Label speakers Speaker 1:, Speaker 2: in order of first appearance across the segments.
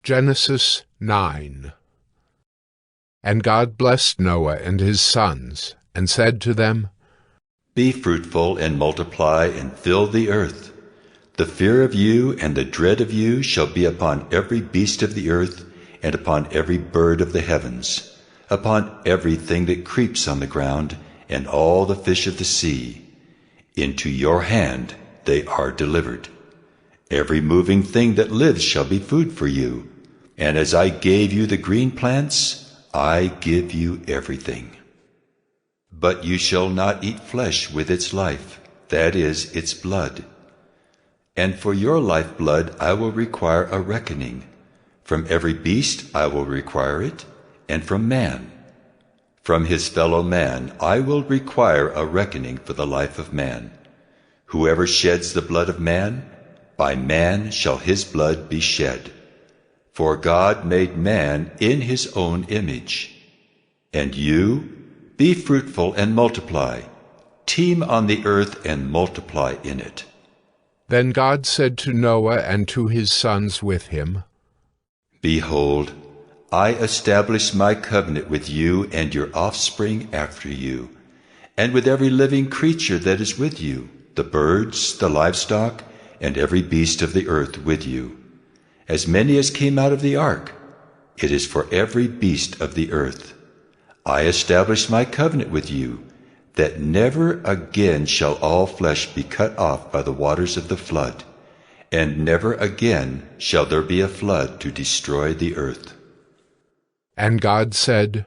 Speaker 1: Genesis 9. And God blessed Noah and his sons, and said to them,
Speaker 2: Be fruitful and multiply and fill the earth. The fear of you and the dread of you shall be upon every beast of the earth, and upon every bird of the heavens, upon everything that creeps on the ground, and all the fish of the sea. Into your hand they are delivered. Every moving thing that lives shall be food for you. And as I gave you the green plants, I give you everything. But you shall not eat flesh with its life, that is, its blood. And for your lifeblood I will require a reckoning. From every beast I will require it, and from man. From his fellow man I will require a reckoning for the life of man. Whoever sheds the blood of man, by man shall his blood be shed. For God made man in his own image. And you, be fruitful and multiply, teem on the earth and multiply in it.
Speaker 1: Then God said to Noah and to his sons with him,
Speaker 2: Behold, I establish my covenant with you and your offspring after you, and with every living creature that is with you, the birds, the livestock, and every beast of the earth with you. As many as came out of the ark, it is for every beast of the earth. I establish my covenant with you, that never again shall all flesh be cut off by the waters of the flood, and never again shall there be a flood to destroy the earth.
Speaker 1: And God said,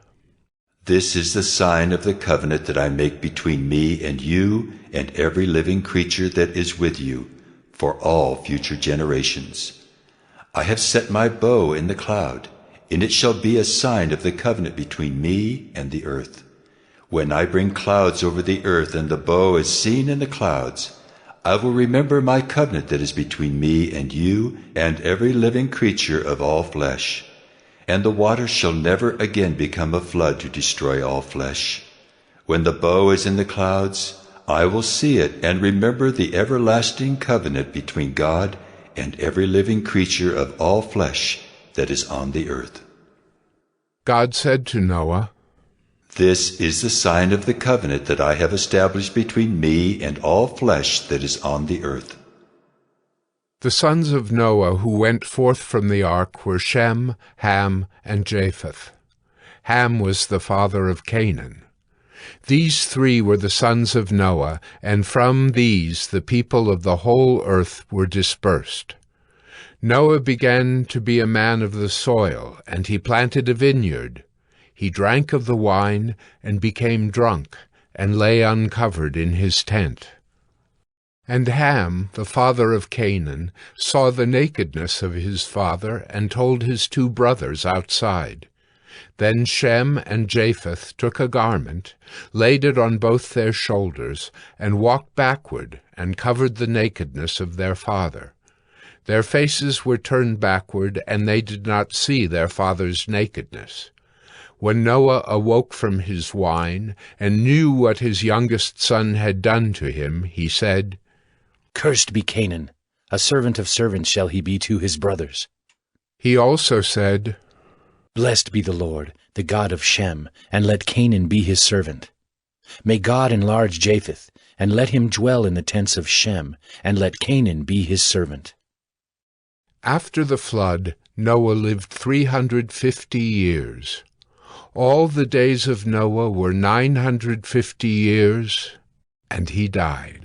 Speaker 2: This is the sign of the covenant that I make between me and you and every living creature that is with you, for all future generations. I have set my bow in the cloud, and it shall be a sign of the covenant between me and the earth. When I bring clouds over the earth, and the bow is seen in the clouds, I will remember my covenant that is between me and you and every living creature of all flesh. And the water shall never again become a flood to destroy all flesh. When the bow is in the clouds, I will see it and remember the everlasting covenant between God and every living creature of all flesh that is on the earth.
Speaker 1: God said to Noah,
Speaker 2: This is the sign of the covenant that I have established between me and all flesh that is on the earth.
Speaker 1: The sons of Noah who went forth from the ark were Shem, Ham, and Japheth. Ham was the father of Canaan. These three were the sons of Noah, and from these the people of the whole earth were dispersed. Noah began to be a man of the soil, and he planted a vineyard. He drank of the wine, and became drunk, and lay uncovered in his tent. And Ham, the father of Canaan, saw the nakedness of his father, and told his two brothers outside. Then Shem and Japheth took a garment, laid it on both their shoulders, and walked backward, and covered the nakedness of their father. Their faces were turned backward, and they did not see their father's nakedness. When Noah awoke from his wine, and knew what his youngest son had done to him, he said,
Speaker 3: Cursed be Canaan, a servant of servants shall he be to his brothers.
Speaker 1: He also said,
Speaker 3: Blessed be the Lord, the God of Shem, and let Canaan be his servant. May God enlarge Japheth, and let him dwell in the tents of Shem, and let Canaan be his servant.
Speaker 1: After the flood, Noah lived 350 years. All the days of Noah were 950 years, and he died.